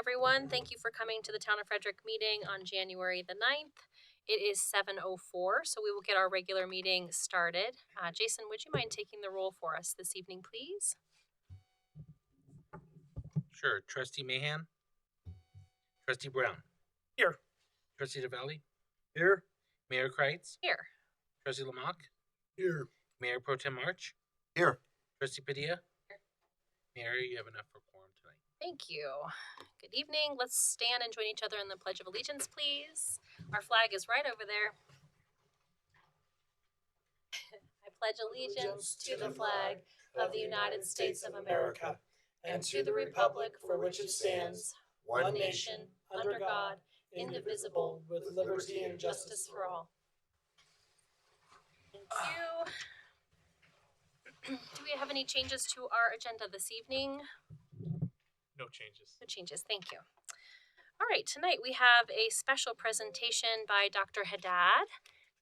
everyone. Thank you for coming to the Town of Frederick meeting on January the 9th. It is 7:04, so we will get our regular meeting started. Jason, would you mind taking the roll for us this evening, please? Sure. Trustee Mahan? Trustee Brown? Here. Trustee DeValley? Here. Mayor Kreitz? Here. Trustee Lamont? Here. Mayor Pro Tem March? Here. Trustee Padilla? Mayor, you have enough for quorum tonight. Thank you. Good evening. Let's stand and join each other in the Pledge of Allegiance, please. Our flag is right over there. I pledge allegiance to the flag of the United States of America and to the republic for which it stands, one nation, under God, indivisible, with liberty and justice for all. Thank you. Do we have any changes to our agenda this evening? No changes. No changes, thank you. All right, tonight we have a special presentation by Dr. Haddad.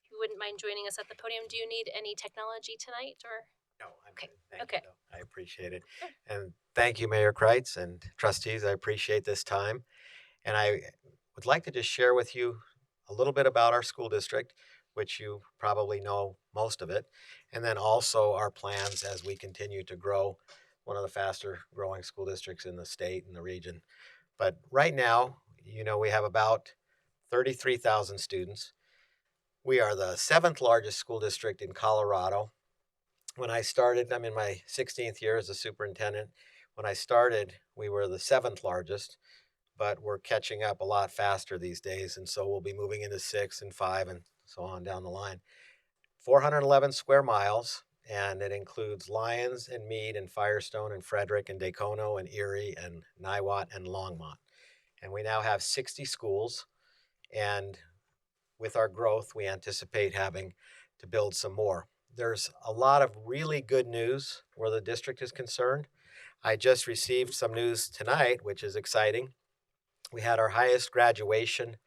If you wouldn't mind joining us at the podium, do you need any technology tonight or? No, I'm Okay. good. Thank Okay. you, though. I appreciate it. Sure. And thank you, Mayor Kreitz and trustees. I appreciate this time. And I would like to just share with you a little bit about our school district, which you probably know most of it, and then also our plans as we continue to grow, one of the faster growing school districts in the state and the region. But right now, we have about 33,000 students. We are the 7th largest school district in Colorado. When I started, I'm in my 16th year as a superintendent. When I started, we were the 7th largest, but we're catching up a lot faster these days. And so we'll be moving into 6 and 5 and so on down the line. 411 square miles, and it includes Lyons and Meade and Firestone and Frederick and Dacono and Erie and Niwot and Longmont. And we now have 60 schools. And with our growth, we anticipate having to build some more. There's a lot of really good news where the district is concerned. I just received some news tonight, which is exciting. We had our highest graduation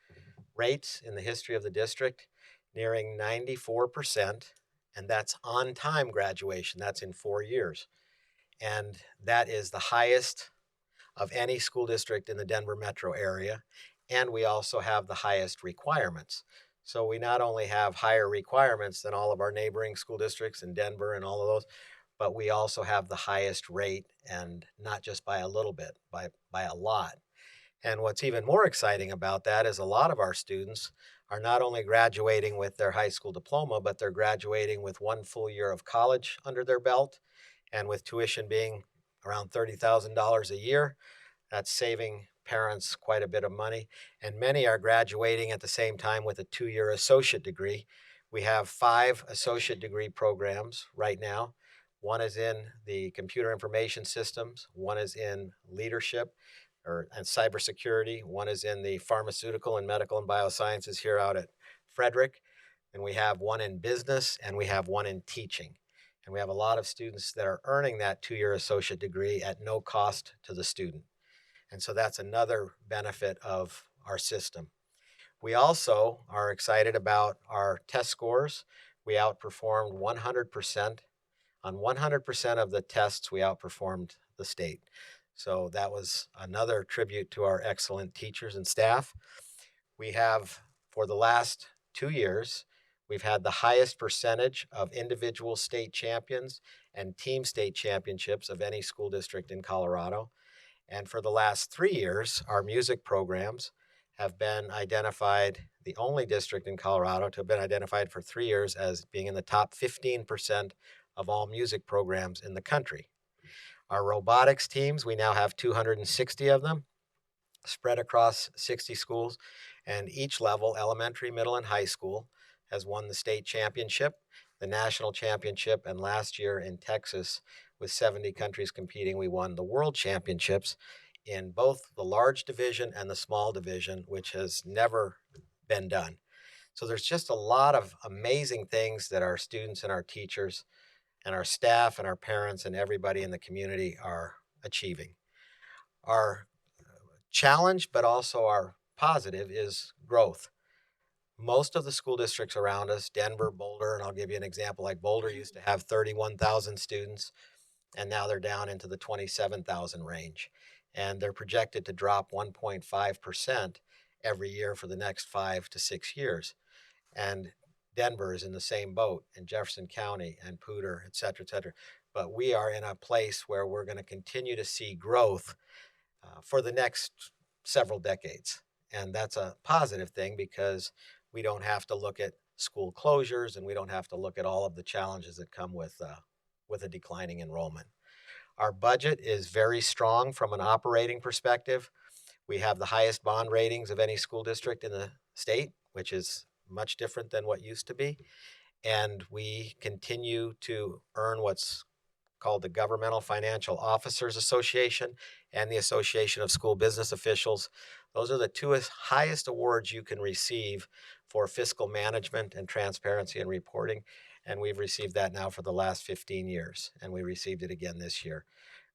rates in the history of the district, nearing 94%, and that's on-time graduation. That's in 4 years. And that is the highest of any school district in the Denver metro area. And we also have the highest requirements. So we not only have higher requirements than all of our neighboring school districts in Denver and all of those, but we also have the highest rate, and not just by a little bit, by a lot. And what's even more exciting about that is a lot of our students are not only graduating with their high school diploma, but they're graduating with 1 full year of college under their belt, and with tuition being around $30,000 a year, that's saving parents quite a bit of money. And many are graduating at the same time with a 2-year associate degree. We have 5 associate degree programs right now. One is in the computer information systems, one is in leadership and cybersecurity, one is in the pharmaceutical and medical and biosciences here out at Frederick, and we have one in business, and we have one in teaching. And we have a lot of students that are earning that 2-year associate degree at no cost to the student. And so that's another benefit of our system. We also are excited about our test scores. We outperformed 100%. On 100% of the tests, we outperformed the state. So that was another tribute to our excellent teachers and staff. We have, for the last 2 years, we've had the highest percentage of individual state champions and team state championships of any school district in Colorado. And for the last 3 years, our music programs have been identified, the only district in Colorado to have been identified for 3 years as being in the top 15% of all music programs in the country. Our robotics teams, we now have 260 of them spread across 60 schools, and each level, elementary, middle, and high school, has won the state championship, the national championship, and last year in Texas, with 70 countries competing, we won the world championships in both the large division and the small division, which has never been done. So there's just a lot of amazing things that our students and our teachers and our staff and our parents and everybody in the community are achieving. Our challenge, but also our positive, is growth. Most of the school districts around us, Denver, Boulder, and I'll give you an example, like Boulder used to have 31,000 students, and now they're down into the 27,000 range. and they're projected to drop 1.5% every year for the next 5 to 6 years. And Denver is in the same boat, and Jefferson County and Poudre, et cetera, et cetera. But we are in a place where we're going to continue to see growth for the next several decades. And that's a positive thing because we don't have to look at school closures and we don't have to look at all of the challenges that come with a declining enrollment. Our budget is very strong from an operating perspective. We have the highest bond ratings of any school district in the state, which is much different than what used to be. And we continue to earn what's called the Governmental Financial Officers Association and the Association of School Business Officials. Those are the two highest awards you can receive for fiscal management and transparency and reporting. And we've received that now for the last 15 years, and we received it again this year.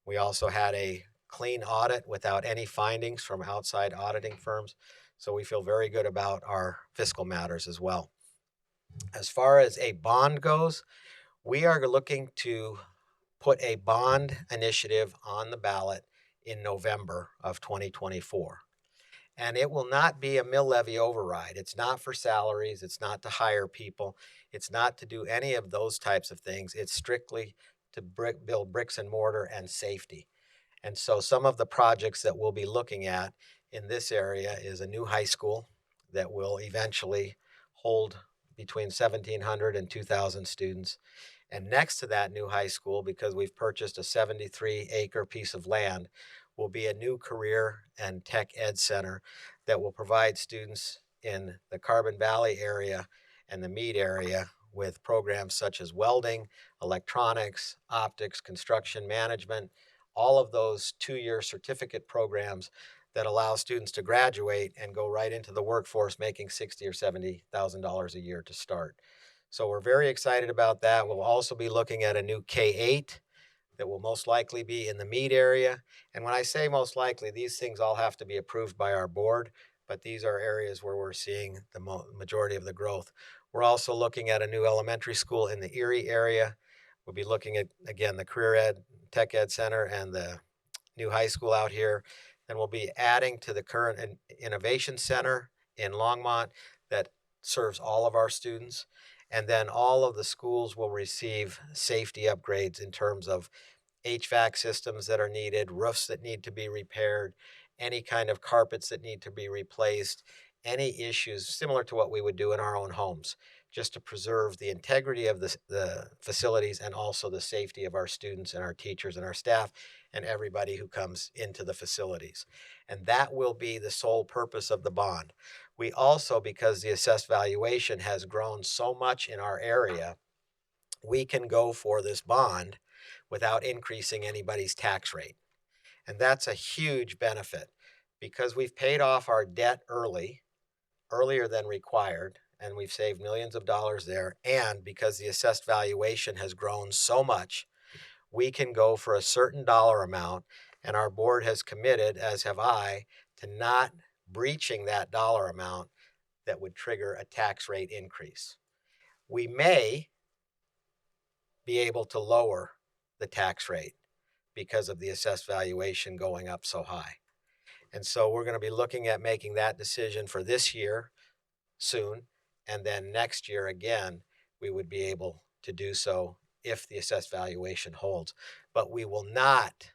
We also had a clean audit without any findings from outside auditing firms. So we feel very good about our fiscal matters as well. As far as a bond goes, we are looking to put a bond initiative on the ballot in November of 2024. And it will not be a mill levy override. It's not for salaries. It's not to hire people. It's not to do any of those types of things. It's strictly to build bricks and mortar and safety. And so some of the projects that we'll be looking at in this area is a new high school that will eventually hold between 1,700 and 2,000 students. And next to that new high school, because we've purchased a 73-acre piece of land, will be a new career and tech ed center that will provide students in the Carbon Valley area and the Meade area with programs such as welding, electronics, optics, construction management, all of those 2-year certificate programs that allow students to graduate and go right into the workforce making $60,000 or $70,000 a year to start. So we're very excited about that. We'll also be looking at a new K-8 that will most likely be in the Meade area. And when I say most likely, these things all have to be approved by our board, but these are areas where we're seeing the majority of the growth. We're also looking at a new elementary school in the Erie area. We'll be looking at, again, the Career Ed, Tech Ed Center and the new high school out here. Then we'll be adding to the current Innovation Center in Longmont that serves all of our students. And then all of the schools will receive safety upgrades in terms of HVAC systems that are needed, roofs that need to be repaired, any kind of carpets that need to be replaced, any issues similar to what we would do in our own homes, just to preserve the integrity of the facilities and also the safety of our students and our teachers and our staff and everybody who comes into the facilities. And that will be the sole purpose of the bond. We also, because the assessed valuation has grown so much in our area, we can go for this bond without increasing anybody's tax rate. And that's a huge benefit because we've paid off our debt earlier than required, and we've saved millions of dollars there. And because the assessed valuation has grown so much, we can go for a certain dollar amount, and our board has committed, as have I, to not breaching that dollar amount that would trigger a tax rate increase. We may be able to lower the tax rate because of the assessed valuation going up so high. And so we're going to be looking at making that decision for this year soon, and then next year again, we would be able to do so if the assessed valuation holds. But we will not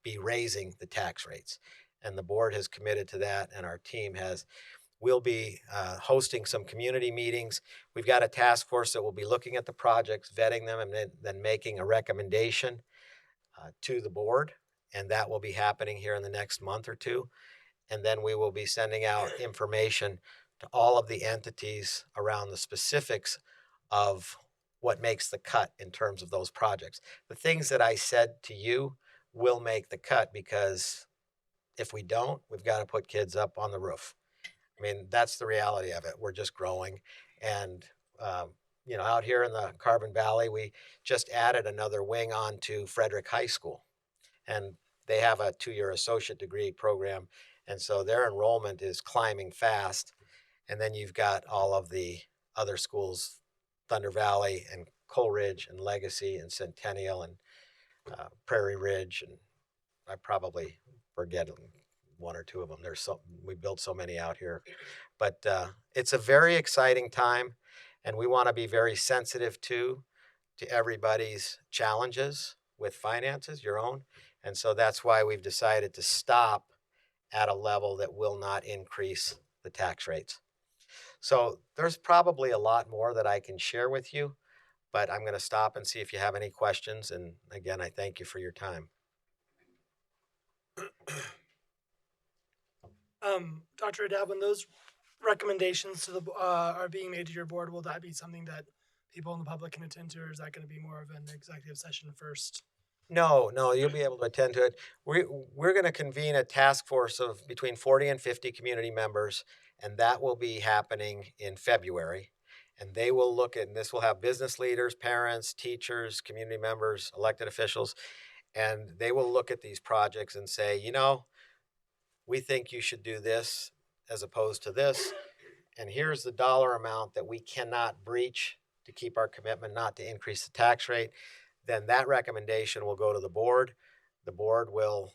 be raising the tax rates. And the board has committed to that, and our team has. We'll be hosting some community meetings. We've got a task force that will be looking at the projects, vetting them, and then making a recommendation to the board. And that will be happening here in the next month or two. And then we will be sending out information to all of the entities around the specifics of what makes the cut in terms of those projects. The things that I said to you will make the cut because if we don't, we've got to put kids up on the roof. I mean, that's the reality of it. We're just growing. And, out here in the Carbon Valley, we just added another wing onto Frederick High School. And they have a 2-year associate degree program. And so their enrollment is climbing fast. And then you've got all of the other schools, Thunder Valley and Coleridge and Legacy and Centennial and Prairie Ridge. And I probably forget one or two of them. We built so many out here, but it's a very exciting time, and we want to be very sensitive to everybody's challenges with finances, your own. And so that's why we've decided to stop at a level that will not increase the tax rates. So there's probably a lot more that I can share with you, but I'm going to stop and see if you have any questions. And again, I thank you for your time. Dr. Haddad, when those recommendations to the are being made to your board, will that be something that people in the public can attend to, or is that going to be more of an executive session first? No, you'll be able to attend to it. We're going to convene a task force of between 40 and 50 community members, and that will be happening in February. And they will look at, and this will have business leaders, parents, teachers, community members, elected officials, and they will look at these projects and say, we think you should do this as opposed to this. And here's the dollar amount that we cannot breach to keep our commitment not to increase the tax rate. Then that recommendation will go to the board. The board will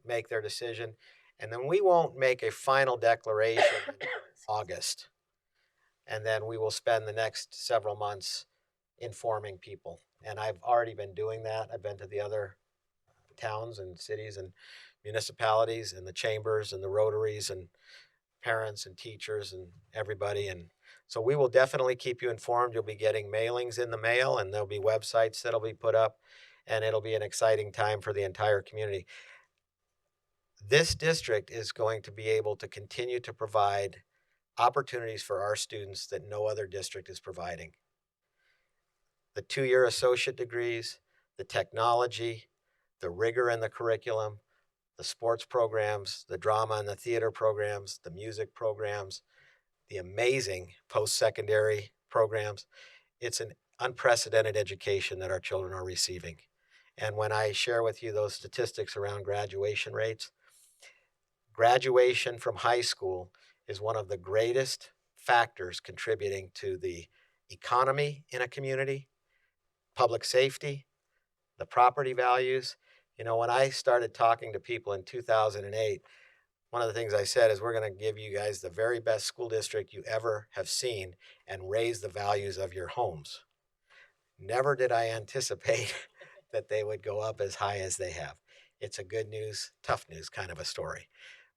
make their decision. And then we won't make a final declaration in August. And then we will spend the next several months informing people. And I've already been doing that. I've been to the other towns and cities and municipalities and the chambers and the rotaries and parents and teachers and everybody. And so we will definitely keep you informed. You'll be getting mailings in the mail, and there'll be websites that'll be put up, and it'll be an exciting time for the entire community. This district is going to be able to continue to provide opportunities for our students that no other district is providing. The 2-year associate degrees, the technology, the rigor in the curriculum, the sports programs, the drama and the theater programs, the music programs, the amazing post-secondary programs. It's an unprecedented education that our children are receiving. And when I share with you those statistics around graduation rates, graduation from high school is one of the greatest factors contributing to the economy in a community, public safety, the property values. When I started talking to people in 2008, one of the things I said is we're going to give you guys the very best school district you ever have seen and raise the values of your homes. Never did I anticipate that they would go up as high as they have. It's a good news, tough news kind of a story.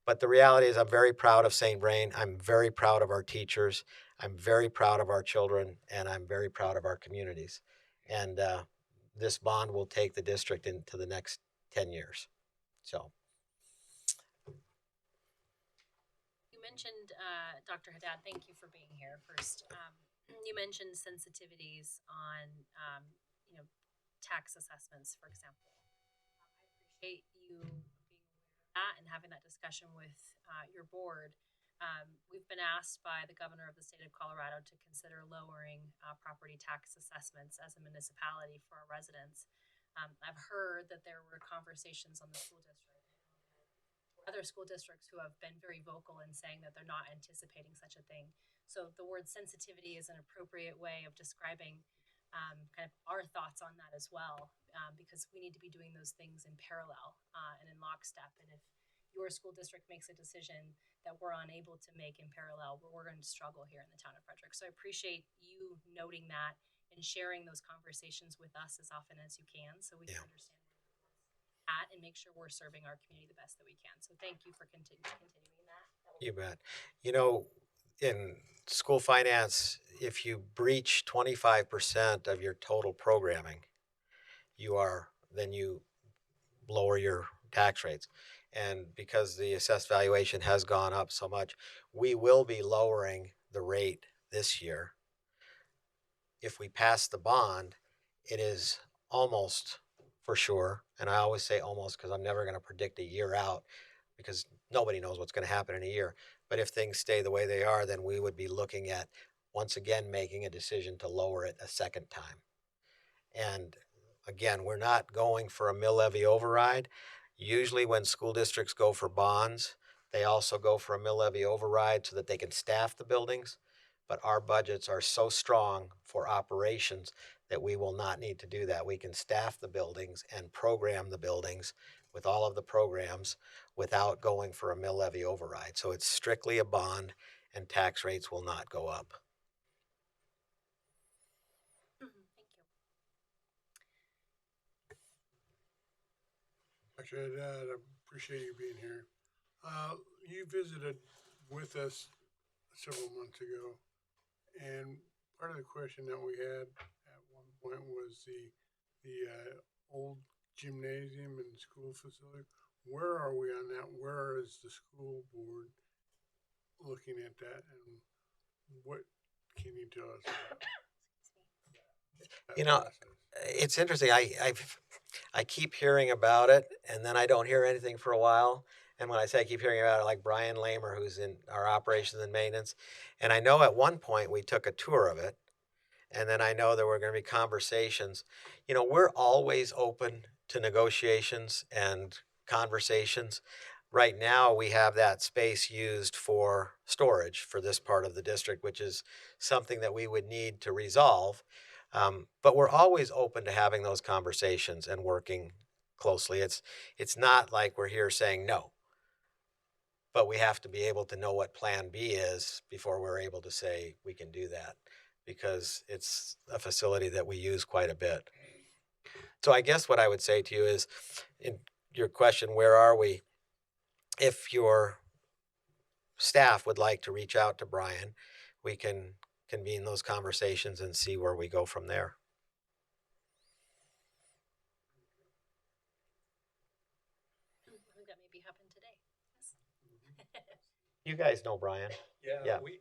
But the reality is I'm very proud of St. Vrain. I'm very proud of our teachers. I'm very proud of our children, and I'm very proud of our communities. And this bond will take the district into the next 10 years. So. You mentioned, Dr. Haddad, thank you for being here first. You mentioned sensitivities on, tax assessments, for example. I appreciate you being aware of that and having that discussion with your board. We've been asked by the governor of the state of Colorado to consider lowering property tax assessments as a municipality for our residents. I've heard that there were conversations on the school district, other school districts who have been very vocal in saying that they're not anticipating such a thing. So the word sensitivity is an appropriate way of describing kind of our thoughts on that as well, because we need to be doing those things in parallel and in lockstep. And if your school district makes a decision that we're unable to make in parallel, we're going to struggle here in the town of Frederick. So I appreciate you noting that and sharing those conversations with us as often as you can, so we can understand at and make sure we're serving our community the best that we can. So thank you for continuing that. You bet. In school finance, if you breach 25% of your total programming, then you lower your tax rates. And because the assessed valuation has gone up so much, we will be lowering the rate this year. If we pass the bond, it is almost for sure, and I always say almost because I'm never going to predict a year out because nobody knows what's going to happen in a year. But if things stay the way they are, then we would be looking at, once again, making a decision to lower it a second time. And again, we're not going for a mill levy override. Usually when school districts go for bonds, they also go for a mill levy override so that they can staff the buildings. But our budgets are so strong for operations that we will not need to do that. We can staff the buildings and program the buildings with all of the programs without going for a mill levy override. So it's strictly a bond and tax rates will not go up. Thank you. Dr. Haddad, I appreciate you being here. You visited with us several months ago, and part of the question that we had at one point was the old gymnasium and school facility. Where are we on that? Where is the school board looking at that, and what can you tell us about that You know, process? It's interesting. I keep hearing about it, and then I don't hear anything for a while. And when I say I keep hearing about it, like Brian Lamer, who's in our operations and maintenance, and I know at one point we took a tour of it, and then I know there were going to be conversations. We're always open to negotiations and conversations. Right now, we have that space used for storage for this part of the district, which is something that we would need to resolve. But we're always open to having those conversations and working closely. It's not like we're here saying no, but we have to be able to know what Plan B is before we're able to say we can do that, because it's a facility that we use quite a bit. So I guess what I would say to you is, in your question, where are we? If your staff would like to reach out to Brian, we can convene those conversations and see where we go from there. I think that maybe happened today. Yes. You guys know Brian. Yeah. We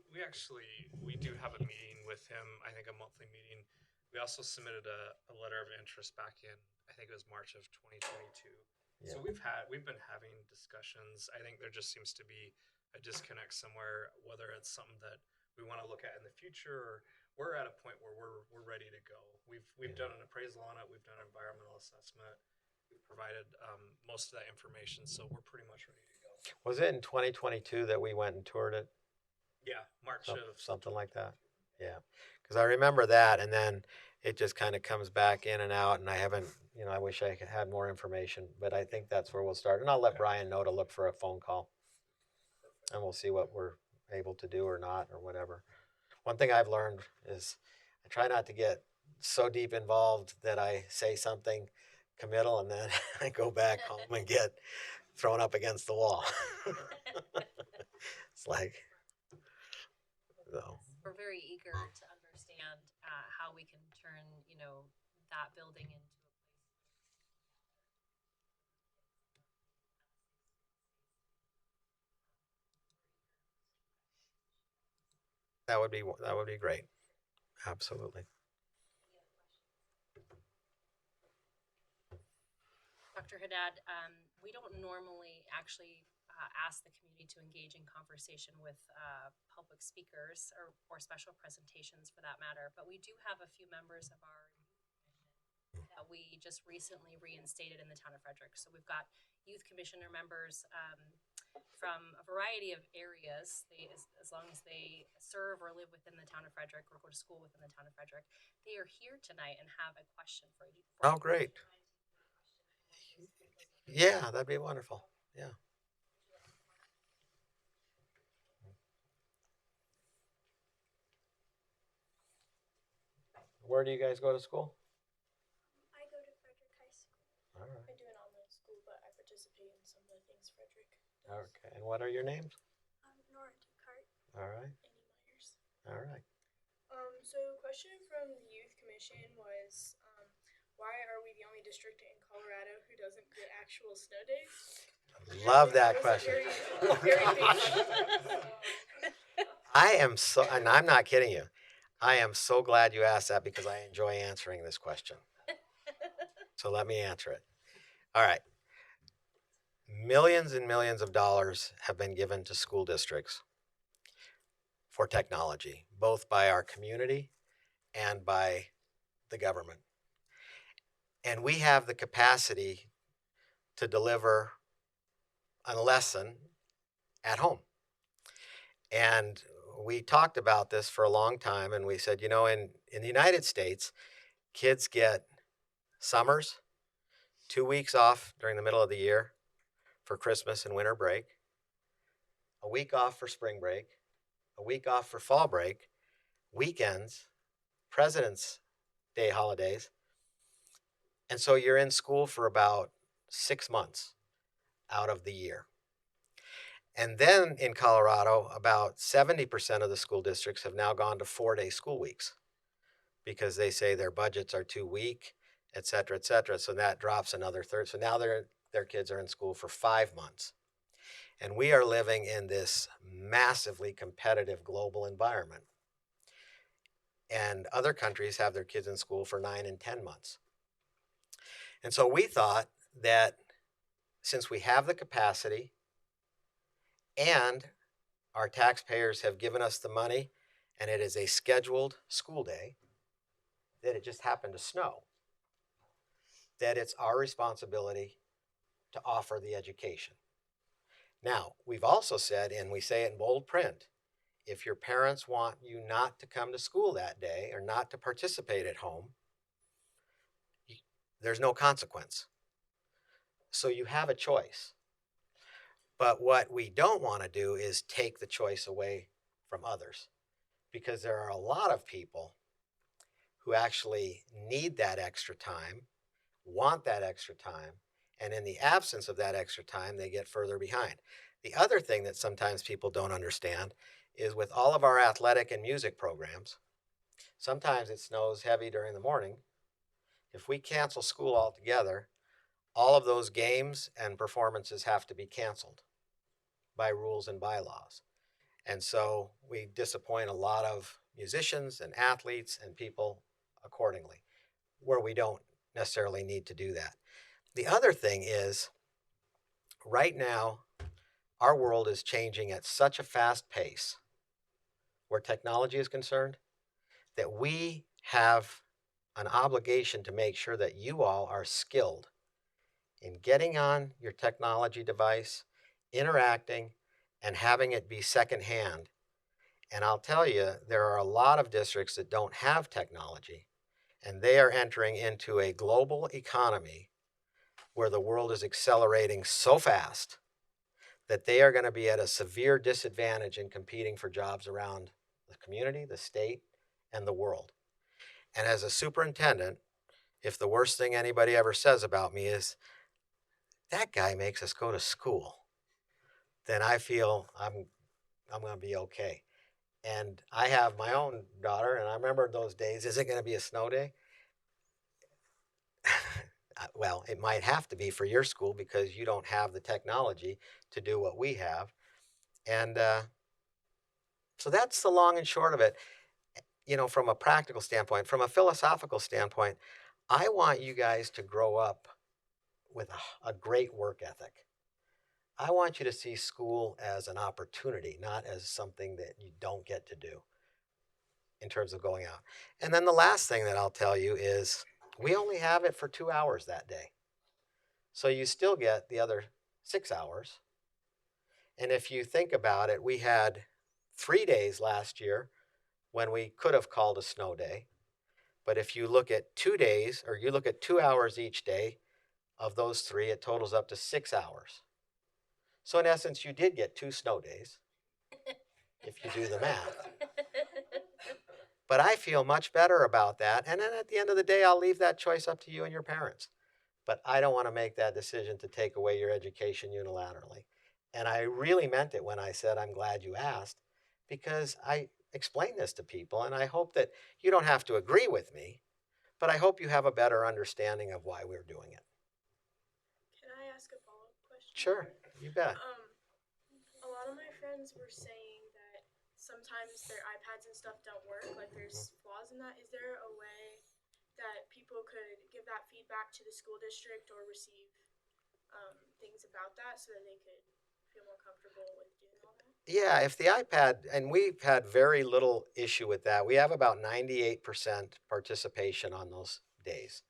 do have a meeting with him. I think a monthly meeting. We also submitted a letter of interest back in, I think it was March of 2022. So Yeah. we've been having discussions. I think there just seems to be a disconnect somewhere, whether it's something that we want to look at in the future, or we're at a point where we're ready to go. We've Yeah. done an appraisal on it. We've done an environmental assessment. We've provided most of that information, so we're pretty much ready to go. Was it in 2022 that we went and toured it? Yeah, March of Something like that. Yeah. Because I remember that, and then it just kind of comes back in and out, and I haven't, I wish I had more information, but I think that's where we'll start. And I'll let Brian know to look for a phone call, and we'll see what we're able to do or not or whatever. One thing I've learned is I try not to get so deep involved that I say something committal and then I go back home and get thrown up against the wall. It's like, so. We're very eager to understand how we can turn, that building into a place. That would be great. Absolutely. Dr. Haddad, we don't normally actually ask the community to engage in conversation with public speakers or special presentations for that matter, but we do have a few members of our commission that we just recently reinstated in the town of Frederick. So we've got youth commissioner members from a variety of areas. As long as they serve or live within the town of Frederick or go to school within the town of Frederick, they are here tonight and have a question for you. Oh, great. Yeah, that'd be wonderful. Yeah. Where do you guys go to school? I go to Frederick High School. All right. I do an online school, but I participate in some of the things Frederick does. Okay. And what are your names? Nora Dukart, All right. Annie Myers. All right. So question from the youth commission was, why are we the only district in Colorado who doesn't get actual snow days? Love that was a question. very big And I'm not kidding you. I am so glad you asked that because I enjoy answering this question. So let me answer it. All right. Millions and millions of dollars have been given to school districts for technology, both by our community and by the government. And we have the capacity to deliver a lesson at home. And we talked about this for a long time, and we said, in the United States, kids get summers, 2 weeks off during the middle of the year for Christmas and winter break, a week off for spring break, a week off for fall break, weekends, President's Day holidays. And so you're in school for about 6 months out of the year. And then in Colorado, about 70% of the school districts have now gone to 4-day school weeks because they say their budgets are too weak, et cetera, et cetera. So that drops another third. So now their kids are in school for 5 months. And we are living in this massively competitive global environment. And other countries have their kids in school for 9 and 10 months. And so we thought that since we have the capacity and our taxpayers have given us the money and it is a scheduled school day, that it just happened to snow, that it's our responsibility to offer the education. Now, we've also said, and we say it in bold print, if your parents want you not to come to school that day or not to participate at home, there's no consequence. So you have a choice. But what we don't want to do is take the choice away from others, because there are a lot of people who actually need that extra time, want that extra time, and in the absence of that extra time, they get further behind. The other thing that sometimes people don't understand is with all of our athletic and music programs, sometimes it snows heavy during the morning. If we cancel school altogether, all of those games and performances have to be canceled by rules and bylaws. And so we disappoint a lot of musicians and athletes and people accordingly, where we don't necessarily need to do that. The other thing is, right now, our world is changing at such a fast pace where technology is concerned that we have an obligation to make sure that you all are skilled in getting on your technology device, interacting, and having it be secondhand. And I'll tell you, there are a lot of districts that don't have technology, and they are entering into a global economy where the world is accelerating so fast that they are going to be at a severe disadvantage in competing for jobs around the community, the state, and the world. And as a superintendent, if the worst thing anybody ever says about me is, that guy makes us go to school, then I feel I'm going to be okay. And I have my own daughter, and I remember those days. Is it going to be a snow day? Well, it might have to be for your school because you don't have the technology to do what we have. And so that's the long and short of it. You know, from a practical standpoint, from a philosophical standpoint, I want you guys to grow up with a great work ethic. I want you to see school as an opportunity, not as something that you don't get to do in terms of going out. And then the last thing that I'll tell you is we only have it for 2 hours that day. So you still get the other 6 hours. And if you think about it, we had 3 days last year when we could have called a snow day. But if you look at 2 days, or you look at 2 hours each day of those 3, it totals up to 6 hours. So in essence, you did get 2 snow days, if you do the math. But I feel much better about that. And then at the end of the day, I'll leave that choice up to you and your parents. But I don't want to make that decision to take away your education unilaterally. And I really meant it when I said, I'm glad you asked, because I explain this to people. And I hope that you don't have to agree with me, but I hope you have a better understanding of why we're doing it. Can I ask a follow-up question? Sure, you bet. A lot of my friends were saying that sometimes their iPads and stuff don't work, like there's flaws in that. Is there a way that people could give that feedback to the school district or receive things about that so that they could feel more comfortable with doing all that? Yeah, if the iPad, and we've had very little issue with that. We have about 98% participation on those days.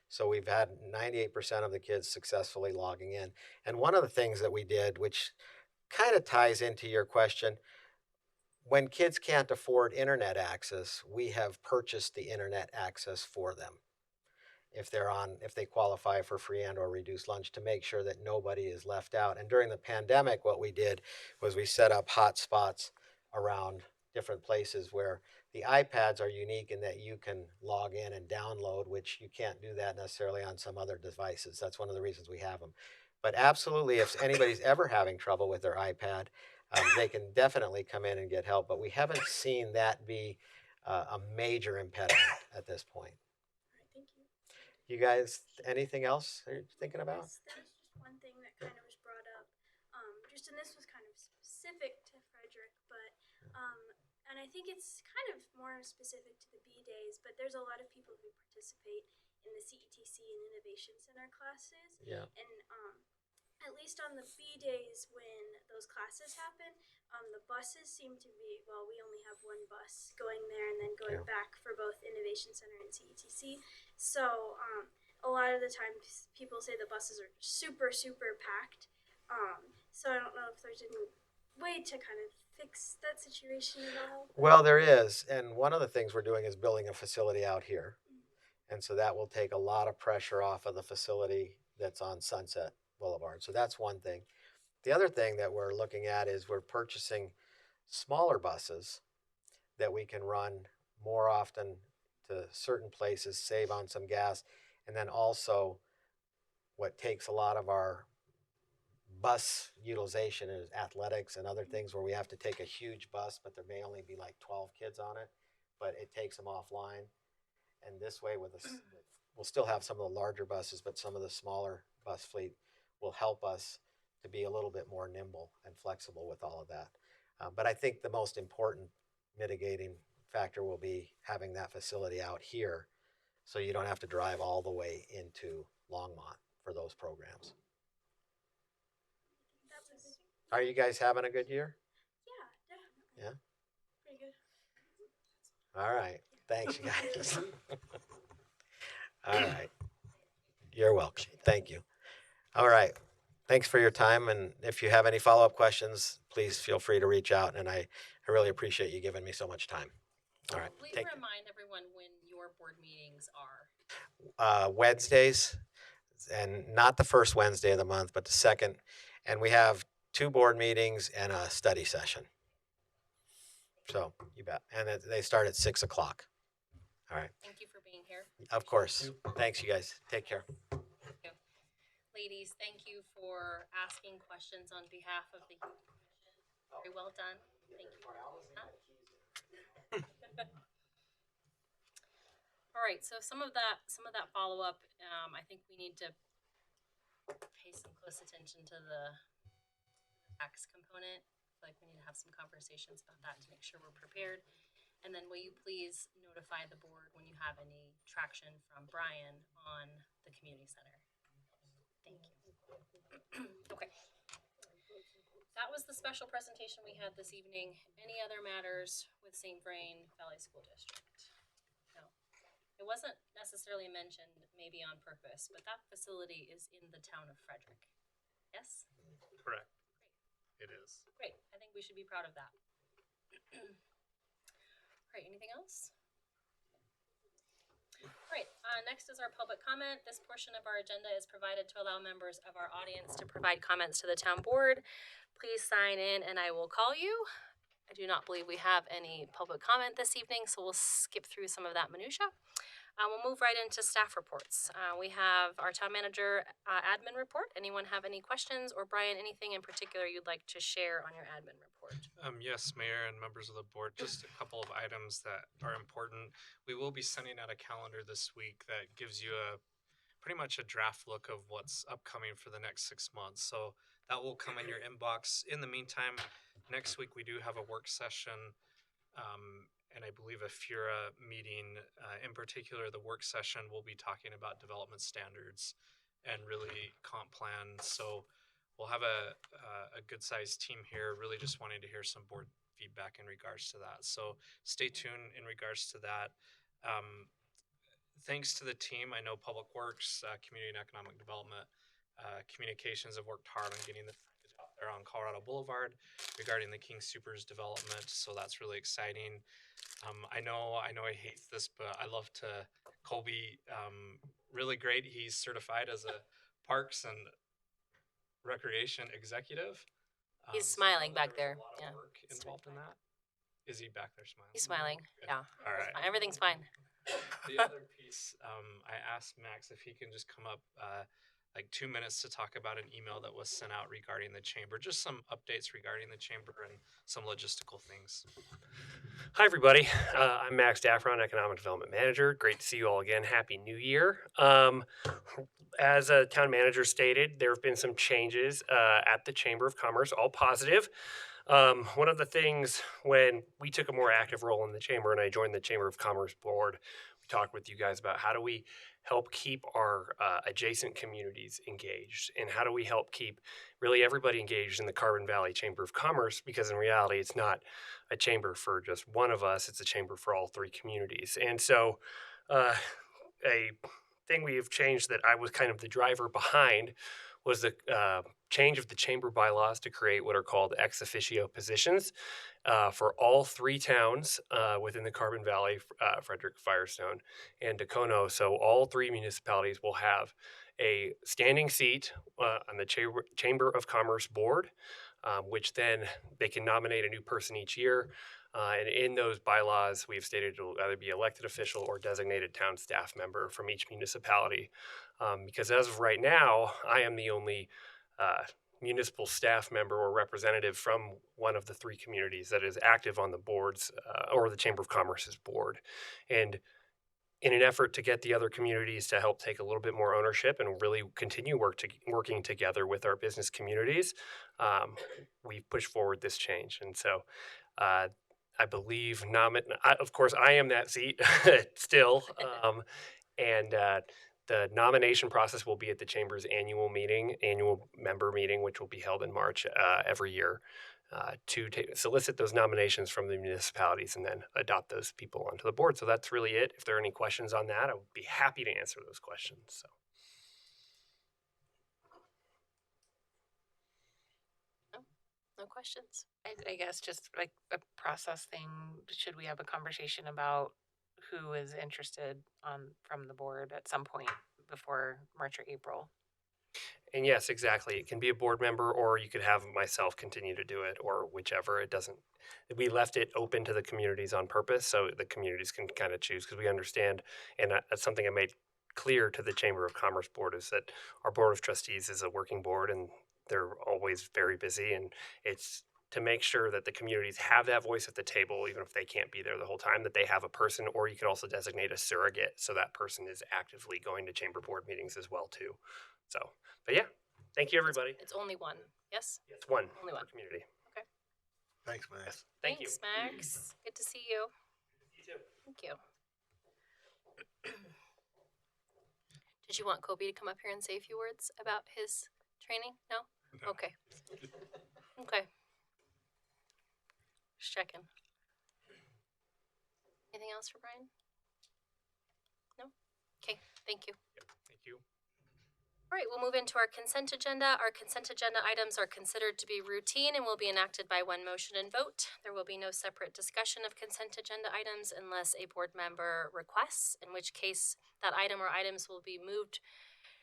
So we've had 98% of the kids successfully logging in. And one of the things that we did, which kind of ties into your question, when kids can't afford internet access, we have purchased the internet access for them. if they qualify for free and or reduced lunch, to make sure that nobody is left out. And during the pandemic, what we did was we set up hot spots around different places where the iPads are unique in that you can log in and download, which you can't do that necessarily on some other devices. That's one of the reasons we have them. But absolutely, if anybody's ever having trouble with their iPad, they can definitely come in and get help. But we haven't seen that be a major impediment at this point. All right, thank you. You guys, anything else you're thinking about? Yes, there was just one thing that kind of was brought up. And this was kind of specific to Frederick, but and I think it's kind of more specific to the B days. But there's a lot of people who participate in the CETC and Innovation Center classes, Yeah. and at least on the B days when those classes happen, the buses seem to be, well, we only have one bus going there and then going Yeah. back for both Innovation Center and CETC. So a lot of the times people say the buses are super, super packed. So I don't know if there's any way to kind of fix that situation at all. Well, there is. And one of the things we're doing is building a facility out here. And so that will take a lot of pressure off of the facility that's on Sunset Boulevard. So that's one thing. The other thing that we're looking at is we're purchasing smaller buses that we can run more often to certain places, save on some gas. And then also, what takes a lot of our bus utilization is athletics and other things where we have to take a huge bus, but there may only be like 12 kids on it, but it takes them offline. And this way, we'll still have some of the larger buses, but some of the smaller bus fleet will help us to be a little bit more nimble and flexible with all of that. But I think the most important mitigating factor will be having that facility out here, so you don't have to drive all the way into Longmont for those programs. That was, Are you guys having a good year? yeah, definitely. Yeah. Pretty good. All right. Thanks, you guys. All right. You're welcome. Thank you. All right. Thanks for your time. And if you have any follow-up questions, please feel free to reach out. And I really appreciate you giving me so much time. All right. Please remind everyone when your board meetings are. Wednesdays, and not the first Wednesday of the month, but the second. And we have 2 board meetings and a study session. So you bet. And they start at 6 o'clock. All right. Thank you for being here. Of course. Thanks, you guys. Take care. Ladies, thank you for asking questions on behalf of the Youth Commission. Very well done. Thank you. All right, so some of that follow-up, I think we need to pay some close attention to the tax component. I feel like we need to have some conversations about that to make sure we're prepared. And then will you please notify the board when you have any traction from Brian on the community center? Thank you. Okay. That was the special presentation we had this evening. Any other matters with St. Vrain Valley School District? No. It wasn't necessarily mentioned, maybe on purpose, but that facility is in the town of Frederick. Yes? Correct. It is. Great. I think we should be proud of that. All right, anything else? All right, next is our public comment. This portion of our agenda is provided to allow members of our audience to provide comments to the town board. Please sign in and I will call you. I do not believe we have any public comment this evening, so we'll skip through some of that minutia. We'll move right into staff reports. We have our town manager admin report. Anyone have any questions? Or Brian, anything in particular you'd like to share on your admin report? Yes, Mayor and members of the board, just a couple of items that are important. We will be sending out a calendar this week that gives you pretty much a draft look of what's upcoming for the next 6 months. So that will come in your inbox. In the meantime, next week we do have a work session and I believe a FURA meeting. In particular, the work session will be talking about development standards and really comp plans. So we'll have a good sized team here, really just wanting to hear some board feedback in regards to that. So stay tuned in regards to that. Thanks to the team. I know Public Works, Community and Economic Development, Communications have worked hard on getting the package out there on Colorado Boulevard regarding the King Supers development. So that's really exciting. I know I hate this, but I love to Colby, really great. He's certified as a Parks and Recreation executive. He's So smiling back there was there. a lot of Yeah. work involved in that. Is he back there smiling? He's smiling. Good. Yeah. All right. Everything's fine. The other piece, I asked Max if he can just come up like 2 minutes to talk about an email that was sent out regarding the chamber, just some updates regarding the chamber and some logistical things. Hi, everybody. I'm Max Daffron, Economic Development Manager. Great to see you all again. Happy New Year. As a town manager stated, there have been some changes at the Chamber of Commerce, all positive. One of the things when we took a more active role in the chamber and I joined the Chamber of Commerce board, we talked with you guys about how do we help keep our adjacent communities engaged and how do we help keep really everybody engaged in the Carbon Valley Chamber of Commerce, because in reality, it's not a chamber for just one of us, it's a chamber for all three communities. And so a thing we have changed that I was kind of the driver behind was the change of the chamber bylaws to create what are called ex officio positions for all three towns within the Carbon Valley, Frederick, Firestone, and Dacono. So all three municipalities will have a standing seat on the Chamber of Commerce board, which then they can nominate a new person each year. And in those bylaws, we have stated it will either be elected official or designated town staff member from each municipality. Because as of right now, I am the only municipal staff member or representative from one of the three communities that is active on the boards or the Chamber of Commerce's board. And in an effort to get the other communities to help take a little bit more ownership and really continue working together with our business communities, we've pushed forward this change. And so I believe, of course, I am that seat still. And the nomination process will be at the Chamber's annual member meeting, which will be held in March every year. To solicit those nominations from the municipalities and then adopt those people onto the board. So that's really it. If there are any questions on that, I would be happy to answer those questions. So. No questions. I guess just like a process thing, should we have a conversation about who is interested from the board at some point before March or April? And yes, exactly. It can be a board member, or you could have myself continue to do it, or whichever. It doesn't. We left it open to the communities on purpose, so the communities can kind of choose, because we understand, and that's something I made clear to the Chamber of Commerce board, is that our board of trustees is a working board, and they're always very busy, and it's to make sure that the communities have that voice at the table, even if they can't be there the whole time, that they have a person, or you could also designate a surrogate, so that person is actively going to chamber board meetings as well too. So, but yeah, thank you, everybody. It's only one. Yes? It's one. Only one. Per community. Thanks, Max. Yes. Thank you. Thanks, Max. Good to see you. You too. Thank you. Did you want Kobe to come up here and say a few words about his training? No? No. Okay. Okay. Just checking. Anything else for Brian? No? Okay, thank you. Yep. Thank you. All right, we'll move into our consent agenda. Our consent agenda items are considered to be routine and will be enacted by one motion and vote. There will be no separate discussion of consent agenda items unless a board member requests, in which case that item or items will be moved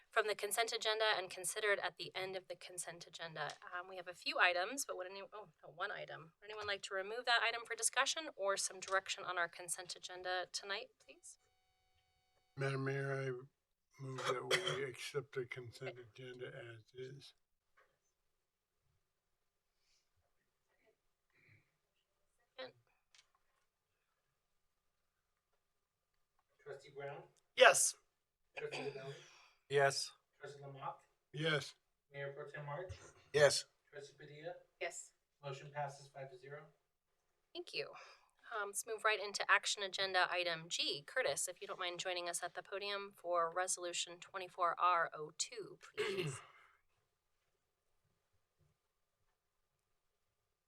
from the consent agenda and considered at the end of the consent agenda. We have a few items, but one item. Would anyone like to remove that item for discussion or some direction on our consent agenda tonight, please? Madam Mayor, I move that we accept the consent agenda as is. Trustee Brown, Yes. Trustee Lavelle, Yes. Trustee Lamont, Yes. Mayor Pro Tem March, Yes. Trustee Padilla, Yes. motion passes 5-0. Thank you. Let's move right into action agenda item G. Curtis, if you don't mind joining us at the podium for resolution 24R02, please.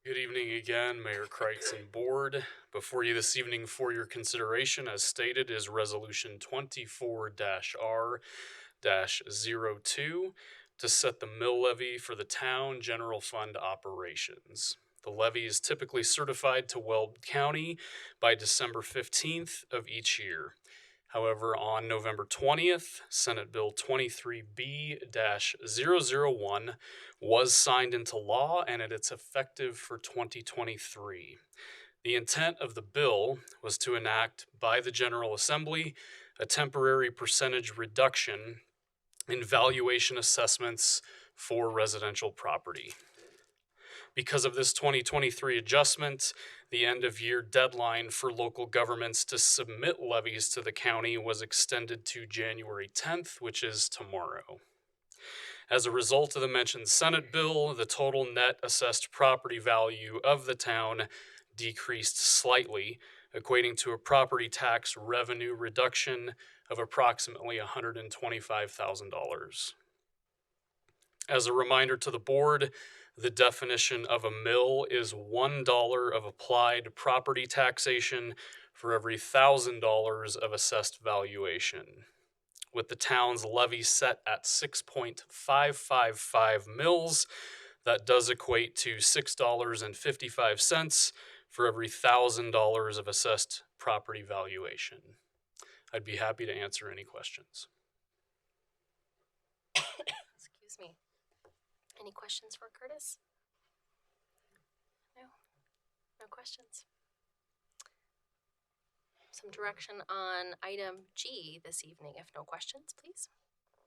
Good evening again, Mayor Kreitz and Board. Before you this evening for your consideration, as stated, is Resolution 24-R-02 to set the mill levy for the town general fund operations. The levy is typically certified to Weld County by December 15th of each year. However, on November 20th, Senate Bill 23B-001 was signed into law and it's effective for 2023. The intent of the bill was to enact by the General Assembly a temporary percentage reduction in valuation assessments for residential property. Because of this 2023 adjustment, the end of year deadline for local governments to submit levies to the county was extended to January 10th, which is tomorrow. As a result of the mentioned Senate bill, the total net assessed property value of the town decreased slightly, equating to a property tax revenue reduction of approximately $125,000. As a reminder to the board, the definition of a mill is $1 of applied property taxation for every $1,000 of assessed valuation. With the town's levy set at 6.555 mils, that does equate to $6.55 for every $1,000 of assessed property valuation. I'd be happy to answer any questions. Excuse me. Any questions for Curtis? No? No questions? Some direction on item G this evening, if no questions, please.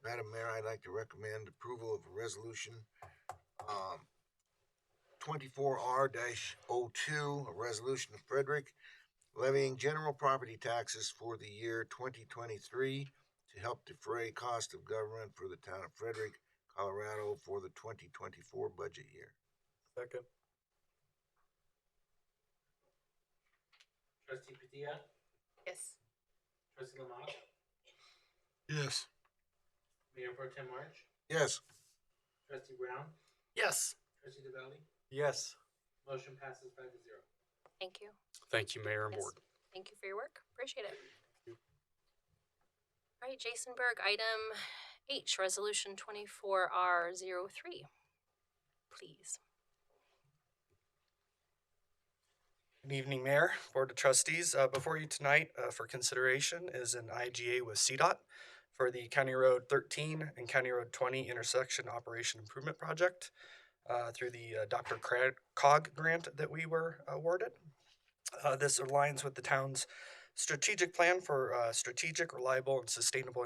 Madam Mayor, I'd like to recommend approval of a resolution 24R-02, a resolution of Frederick levying general property taxes for the year 2023 to help defray cost of government for the town of Frederick, Colorado for the 2024 budget year. Second. Trustee Padilla? Yes. Trustee Lamotte? Yes. Mayor Pro Tem March? Yes. Trustee Brown? Yes. Trustee DeValley? Yes. Motion passes 5-0. Thank you. Thank you, Mayor and Yes. Board. Thank you for your work. Appreciate it. All right, Jason Berg, item H, resolution 24R03. Please. Good evening, Mayor, Board of Trustees. Before you tonight for consideration is an IGA with CDOT for the County Road 13 and County Road 20 intersection operation improvement project through the Dr. Cog grant that we were awarded. This aligns with the town's strategic plan for strategic, reliable, and sustainable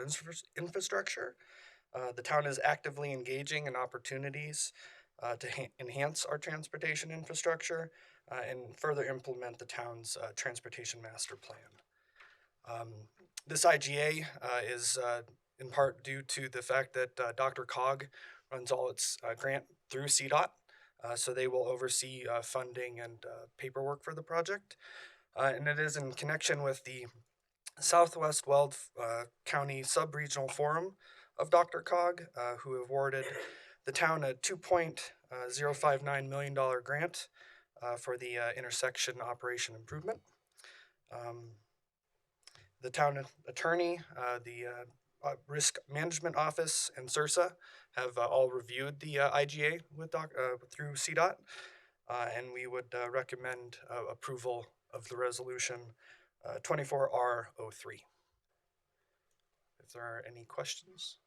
infrastructure. The town is actively engaging in opportunities to enhance our transportation infrastructure and further implement the town's transportation master plan. This IGA is in part due to the fact that Dr. Cog runs all its grant through CDOT, so they will oversee funding and paperwork for the project. And it is in connection with the Southwest Weld County Sub-Regional Forum of Dr. Cog, who awarded the town a $2.059 million grant for the intersection operation improvement. The town attorney, the Risk Management Office, and CIRSA have all reviewed the IGA with through CDOT, and we would recommend approval of the resolution 24R03. If there are any questions.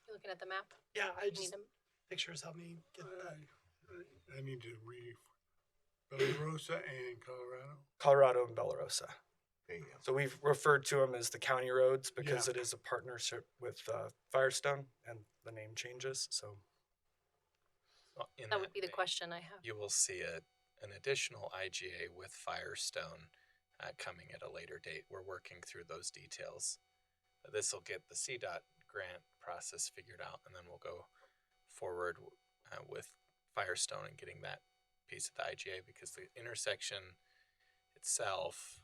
You looking at the map? Yeah, I Need just them? pictures help me get that. I need to read Belarosa and Colorado. Colorado and Belarosa. There you go. So we've referred to them as the county roads because Yeah. it is a partnership with Firestone and the name changes. So That would be the question I have. You will see an additional IGA with Firestone coming at a later date. We're working through those details. This will get the CDOT grant process figured out, and then we'll go forward with Firestone and getting that piece of the IGA, because the intersection itself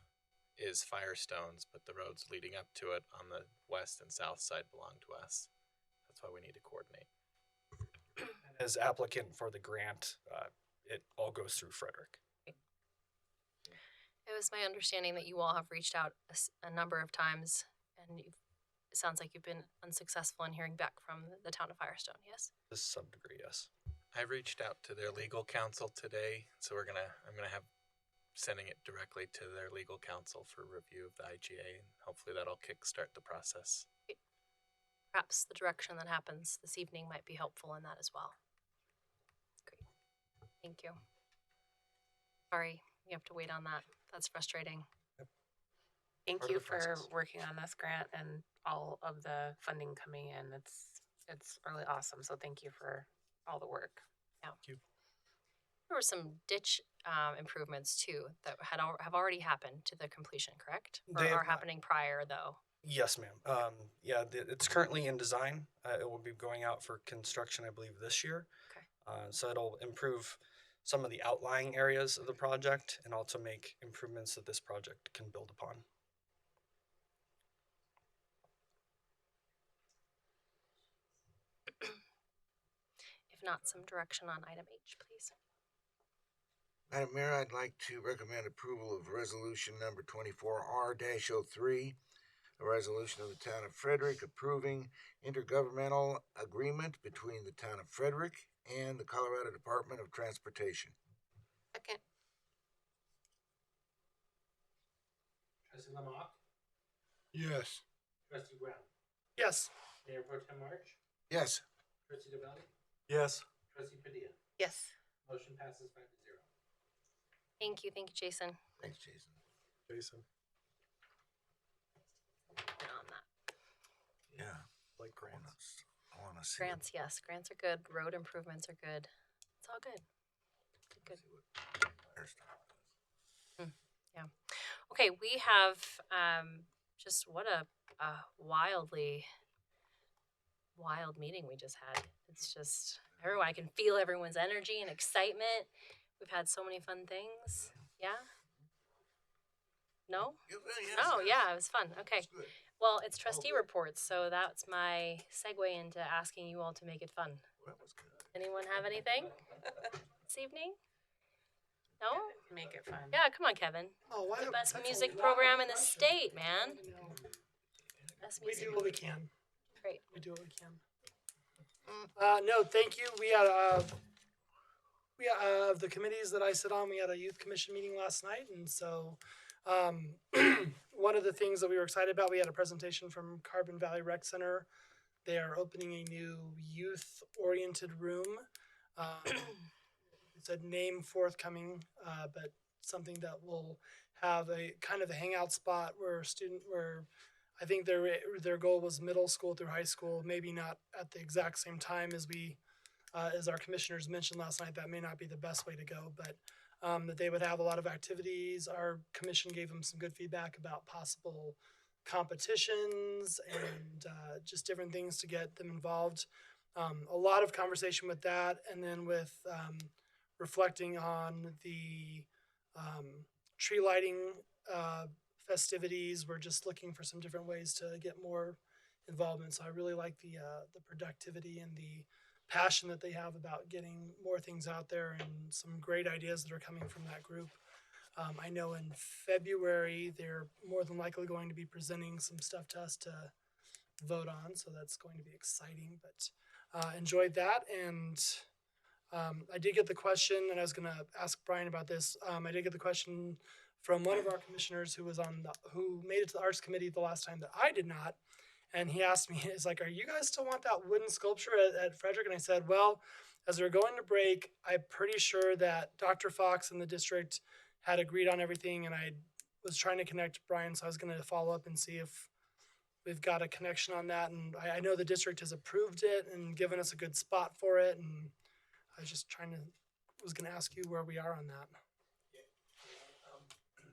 is Firestone's, but the roads leading up to it on the west and south side belong to us. That's why we need to coordinate. as applicant for the grant, it all goes through Frederick. It was my understanding that you all have reached out a number of times, and it sounds like you've been unsuccessful in hearing back from the town of Firestone, yes? To some degree, yes. I reached out to their legal counsel today, so I'm gonna have sending it directly to their legal counsel for review of the IGA, and hopefully that'll kickstart the process. Perhaps the direction that happens this evening might be helpful in that as well. Great. Thank you. Sorry, you have to wait on that. That's frustrating. Thank Part of you the for process. working on this grant and all of the funding coming in. It's really awesome. So thank you for all the work. There were some ditch improvements too that have already happened to the completion, correct? Or They have are not. happening prior though? Yes, ma'am. Yeah, it's currently in design. It will be going out for construction, I believe, this year. Okay. So it'll improve some of the outlying areas of the project and also make improvements that this project can build upon. If not, some direction on item H, please. Madam Mayor, I'd like to recommend approval of resolution number 24R-03, a resolution of the town of Frederick approving intergovernmental agreement between the town of Frederick and the Colorado Department of Transportation. Second. Trustee Lamont, Yes. Trustee Brown, Yes. Mayor Pro Tem March, Yes. Trustee DeValley, Yes. Trustee Padilla. Yes. Motion passes 5-0. Thank you, Jason. Thanks, Jason. Jason. Get on that. Yeah. Like grants. I want to see. Grants, yes, grants are good. Road improvements are good. It's all good. Good. Yeah. Okay, we have just what a wild meeting we just had. It's just everyone. I can feel everyone's energy and excitement. We've had so many fun things. Yeah. No. Oh yeah, it was fun. Okay. Well, it's trustee reports, so that's my segue into asking you all to make it fun. That was good. Anyone have anything this evening? No? Make it fun. Yeah, come on, Kevin. Oh, why The don't- best that's a music lot program of in the pressure. state, man. Best We music. do what we can. Great. We do what we can. No, thank you. We had the committees that I sit on. We had a youth commission meeting last night, and so one of the things that we were excited about, we had a presentation from Carbon Valley Rec Center. They are opening a new youth-oriented room. It's a name forthcoming, but something that will have a kind of a hangout spot where I think their goal was middle school through high school, maybe not at the exact same time as as our commissioners mentioned last night. That may not be the best way to go, but that they would have a lot of activities. Our commission gave them some good feedback about possible competitions and just different things to get them involved. A lot of conversation with that, and then with reflecting on the tree lighting festivities. We're just looking for some different ways to get more involvement. So I really like the productivity and the passion that they have about getting more things out there, and some great ideas that are coming from that group. I know in February they're more than likely going to be presenting some stuff to us to vote on, so that's going to be exciting. But enjoyed that, and I did get the question, and I was going to ask Brian about this. I did get the question from one of our commissioners who made it to the arts committee the last time that I did not. And he asked me, he's like, "Are you guys still want that wooden sculpture at Frederick?" And I said, well, as we were going to break, I'm pretty sure that Dr. Fox and the district had agreed on everything, and I was trying to connect Brian, so I was going to follow up and see if we've got a connection on that. And I know the district has approved it and given us a good spot for it, and I was just was going to ask you where we are on that.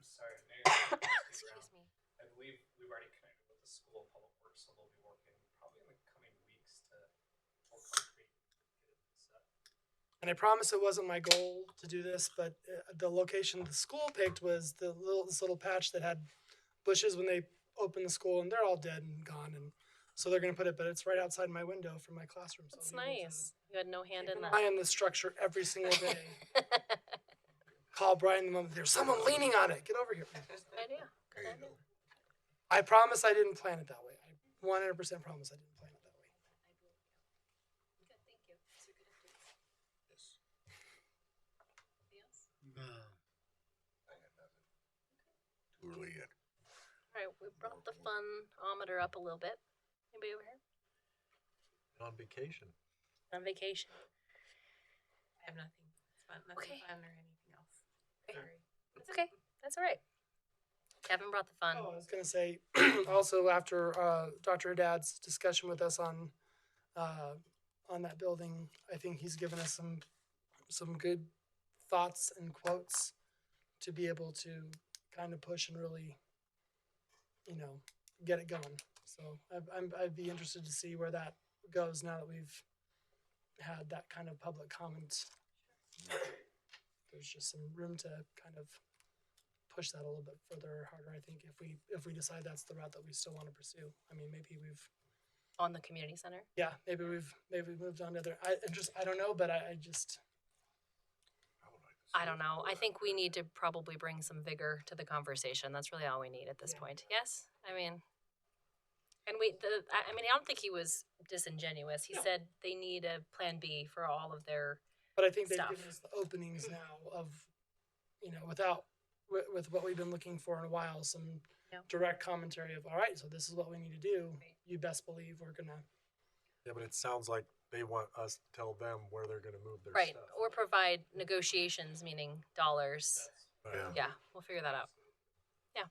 Sorry, Mayor. Excuse me. I believe we've already connected with the School of Public Works, so they'll be working probably in the coming weeks to more concrete get it set. And I promise it wasn't my goal to do this, but the location the school picked was this little patch that had bushes when they opened the school, and they're all dead and gone. And so they're going to put it, but it's right outside my window from my classroom. So That's I'll be able to nice. You had no hand keep in an that. eye on the structure every single day. Call Brian the moment there's someone leaning on it. Get over here. Good idea. Good There you idea. go. I promise I didn't plan it that way. I 100% promise I didn't plan it that way. Good, thank you. Those are good updates. Yes. All right, we brought the funometer up a little bit. Anybody over here? On vacation. On vacation. I have nothing. It's fun. Nothing Okay. fun or anything else. Okay. Sorry. That's okay. That's all right. Kevin brought the fun. Oh, I was gonna say, also after Dr. Haddad's discussion with us on that building, I think he's given us some good thoughts and quotes to be able to kind of push and really, get it going. So I'd be interested to see where that goes now that we've had that kind of public comment. There's just some room to kind of push that a little bit further, harder. I think if we decide that's the route that we still want to pursue. I mean, maybe we've On the community center. maybe we've moved on to other. I don't know, but I just I don't know. I think we need to probably bring some vigor to the conversation. That's really all we need at this point. Yes, I mean, and I don't think he was disingenuous. He said they need a plan B for all of their. But I think they've stuff. given us the openings now of, with what we've been looking for in a while, some direct commentary of, all right, so this is what we need to do. You best believe we're gonna. Yeah, but it sounds like they want us to tell them where they're going to move their Right, stuff. or provide negotiations, meaning dollars. Yeah, we'll figure that out. Yeah.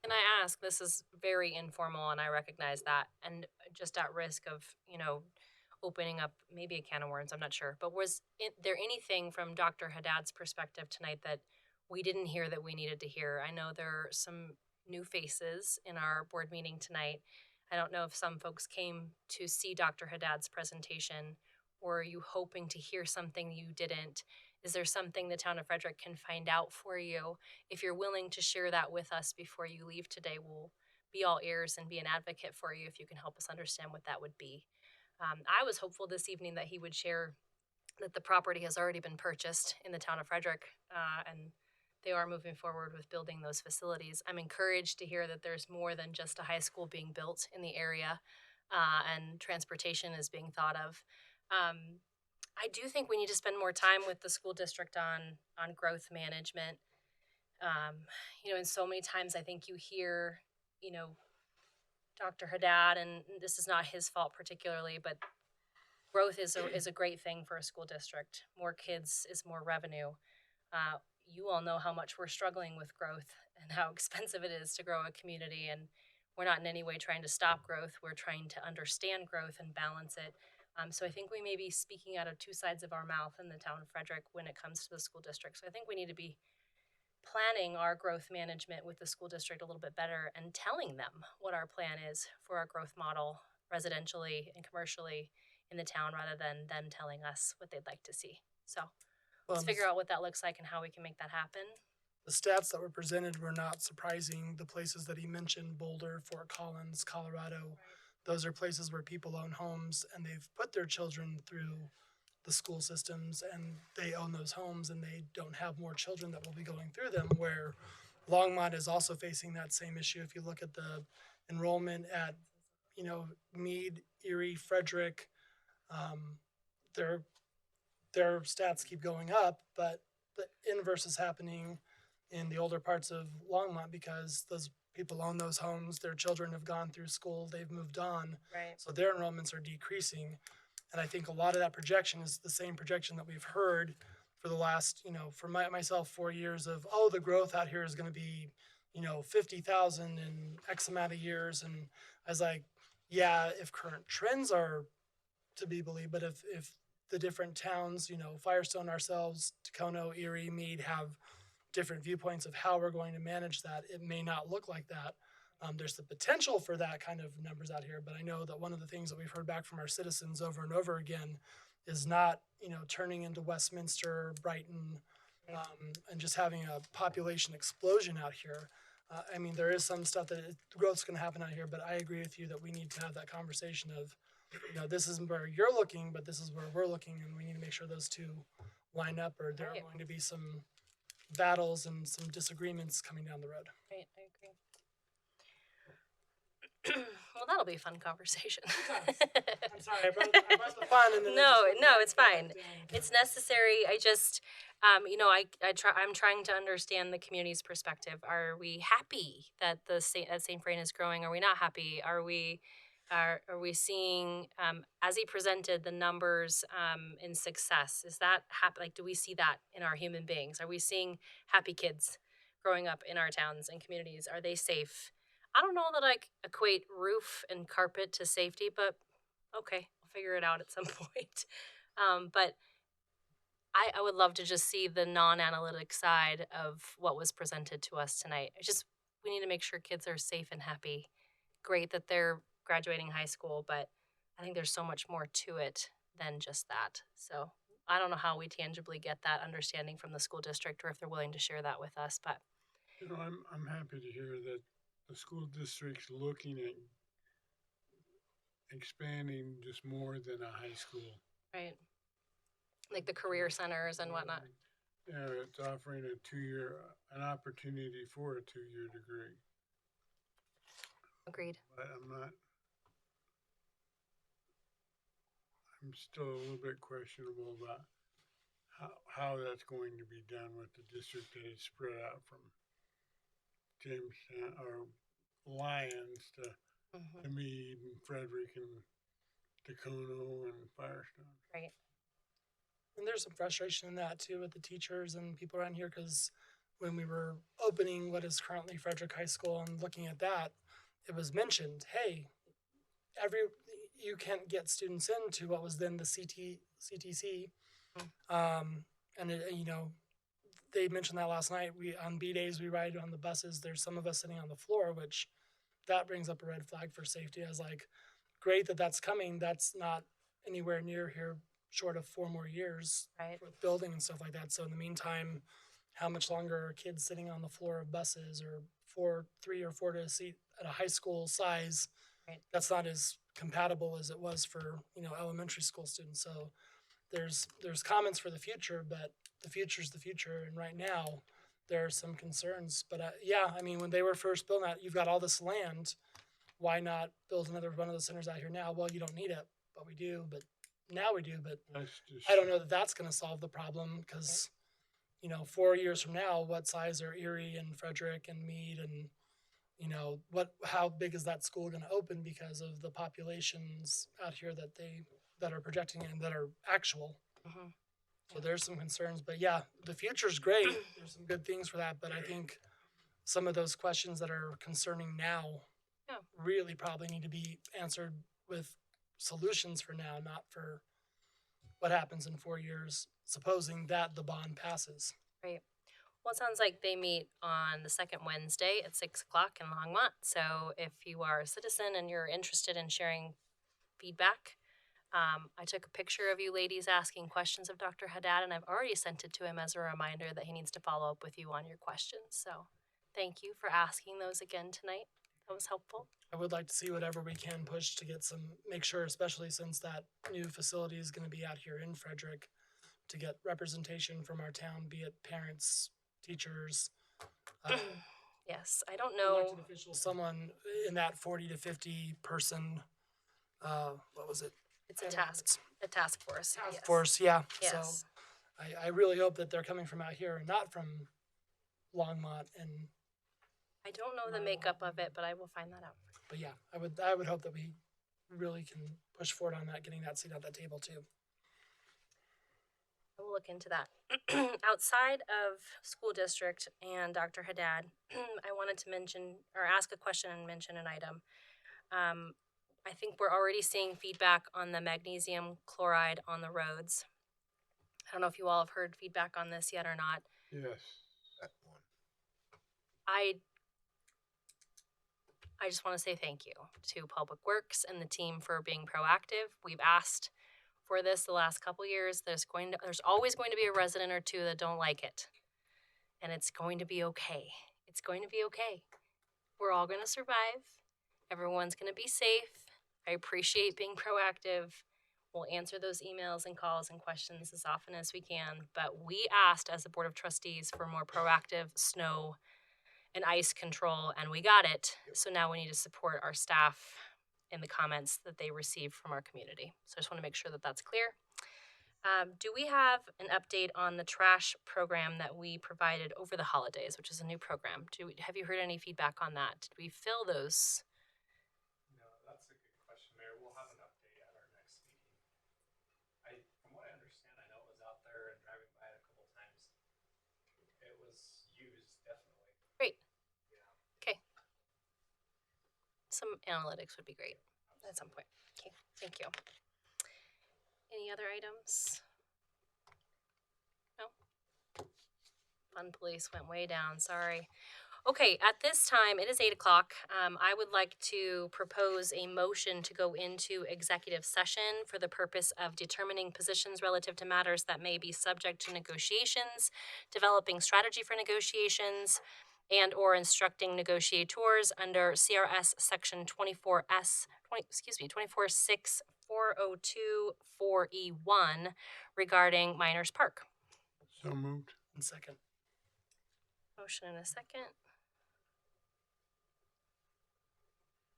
Can I ask, this is very informal and I recognize that, and just at risk of, opening up maybe a can of worms, I'm not sure. But was there anything from Dr. Haddad's perspective tonight that we didn't hear that we needed to hear? I know there are some new faces in our board meeting tonight. I don't know if some folks came to see Dr. Haddad's presentation, or are you hoping to hear something you didn't? Is there something the town of Frederick can find out for you? If you're willing to share that with us before you leave today, we'll be all ears and be an advocate for you if you can help us understand what that would be. I was hopeful this evening that he would share that the property has already been purchased in the town of Frederick, and they are moving forward with building those facilities. I'm encouraged to hear that there's more than just a high school being built in the area, and transportation is being thought of. I do think we need to spend more time with the school district on growth management. And so many times I think you hear, Dr. Haddad, and this is not his fault particularly, but growth is a great thing for a school district. More kids is more revenue. You all know how much we're struggling with growth and how expensive it is to grow a community, and we're not in any way trying to stop growth. We're trying to understand growth and balance it. So I think we may be speaking out of two sides of our mouth in the town of Frederick when it comes to the school district. So I think we need to be planning our growth management with the school district a little bit better and telling them what our plan is for our growth model residentially and commercially in the town, rather than them telling us what they'd like to see. So let's figure out what that looks like and how we can make that happen. The stats that were presented were not surprising. The places that he mentioned, Boulder, Fort Collins, Colorado, those are places where people own homes and they've put their children through the school systems and they own those homes and they don't have more children that will be going through them, where Longmont is also facing that same issue. If you look at the enrollment at, Meade, Erie, Frederick, their stats keep going up, but the inverse is happening in the older parts of Longmont because those people own those homes, their children have gone through school, they've moved on, Right. so their enrollments are decreasing. And I think a lot of that projection is the same projection that we've heard for the last, for myself, 4 years of, the growth out here is going to be, 50,000 in X amount of years. And I was like, yeah, if current trends are to be believed, but if the different towns, Firestone, ourselves, Tacoma, Erie, Meade have different viewpoints of how we're going to manage that, it may not look like that. There's the potential for that kind of numbers out here, but I know that one of the things that we've heard back from our citizens over and over again is not, turning into Westminster, Brighton, and just having a population explosion out here. There is some stuff that growth's going to happen out here, but I agree with you that we need to have that conversation of, this isn't where you're looking, but this is where we're looking, and we need to make sure those two line up, or there are going to be some battles and some disagreements coming down the road. Right, I agree. Well, that'll be a fun conversation. I'm sorry, I brought the fun and then No, it's fine. It's necessary. I just, I'm trying to understand the community's perspective. Are we happy that that St. Vrain is growing? Are we not happy? Are we seeing, as he presented the numbers in success? Is that happy? Like, do we see that in our human beings? Are we seeing happy kids growing up in our towns and communities? Are they safe? I don't know that I equate roof and carpet to safety, but okay, I'll figure it out at some point. But I would love to just see the non-analytic side of what was presented to us tonight. We need to make sure kids are safe and happy. Great that they're graduating high school, but I think there's so much more to it than just that. So I don't know how we tangibly get that understanding from the school district, or if they're willing to share that with us. But I'm happy to hear that the school district's looking at expanding just more than a high school. right, like the career centers and whatnot. Yeah, it's offering an opportunity for a 2-year degree. Agreed. But I'm still a little bit questionable about how that's going to be done with the district that is spread out from Jamestown or Lyons to Meade and Frederick and Dacono and Firestone. Right. And there's some frustration in that too with the teachers and people around here, because when we were opening what is currently Frederick High School and looking at that, it was mentioned, hey, you can't get students into what was then the CTC. And they mentioned that last night. On B days we ride on the buses. There's some of us sitting on the floor, which that brings up a red flag for safety. I was like, great that that's coming. That's not anywhere near here, short of 4 more years with building and stuff like that. So in the meantime, how much longer are kids sitting on the floor of buses, or 3 or 4 to a seat at a high school size? Right. That's not as compatible as it was for elementary school students. So there's comments for the future, but the future's the future. And right now, there are some concerns. But when they were first building that, you've got all this land. Why not build another one of those centers out here now? Well, you don't need it, but we do. But now we do. But I don't know that that's going to solve the problem, because 4 years from now, what size are Erie and Frederick and Meade, and how big is that school going to open because of the populations out here that are projecting and that are actual. So there's some concerns, but yeah, the future's great. There's some good things for that, but I think some of those questions that are concerning now really probably need to be answered with solutions for now, not for what happens in 4 years, supposing that the bond passes. Right. Well, it sounds like they meet on the second Wednesday at 6 o'clock in Longmont. So if you are a citizen and you're interested in sharing feedback, I took a picture of you ladies asking questions of Dr. Haddad, and I've already sent it to him as a reminder that he needs to follow up with you on your questions. So thank you for asking those again tonight. That was helpful. I would like to see whatever we can push to make sure, especially since that new facility is going to be out here in Frederick, to get representation from our town, be it parents, teachers. Yes, I don't know. Elected officials, someone in that 40 to 50 person, what was it? It's a task force. Task force, yeah. Yes. So I really hope that they're coming from out here and not from Longmont. And I don't know the makeup of it, but I will find that out. But yeah, I would hope that we really can push forward on that, getting that seat at that table too. I will look into that. Outside of school district and Dr. Haddad, I wanted to mention or ask a question and mention an item. I think we're already seeing feedback on the magnesium chloride on the roads. I don't know if you all have heard feedback on this yet or not. Yes. That one. I just want to say thank you to Public Works and the team for being proactive. We've asked for this the last couple years. There's always going to be a resident or two that don't like it. And it's going to be okay. It's going to be okay. We're all going to survive. Everyone's going to be safe. I appreciate being proactive. We'll answer those emails and calls and questions as often as we can. But we asked as the Board of Trustees for more proactive snow and ice control, and we got it. So now we need to support our staff in the comments that they received from our community. So I just want to make sure that that's clear. Do we have an update on the trash program that we provided over the holidays, which is a new program? Have you heard any feedback on that? Did we fill those? No, that's a good question, Mayor. We'll have an update at our next meeting. From what I understand, I know it was out there and driving by it a couple times. It was used, definitely. Great. Okay. Some analytics would be great at some point. Okay, thank you. Any other items? No? Fun police went way down, sorry. Okay, at this time, it is 8 o'clock. I would like to propose a motion to go into executive session for the purpose of determining positions relative to matters that may be subject to negotiations, developing strategy for negotiations, and or instructing negotiators under CRS section 24.6.402 4E1 regarding Miners Park. So moved. And second. Motion and a second.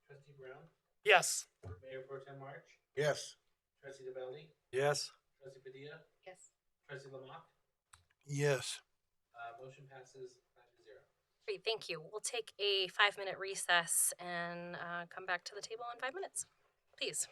Trustee Brown, Yes. Mayor Pro Tem March, Yes. Trustee DeBelli, Yes. Trustee Padilla, Yes. Trustee Lamont. Yes. Motion passes 5-0. Great, thank you. We'll take a 5-minute recess and come back to the table in 5 minutes, please.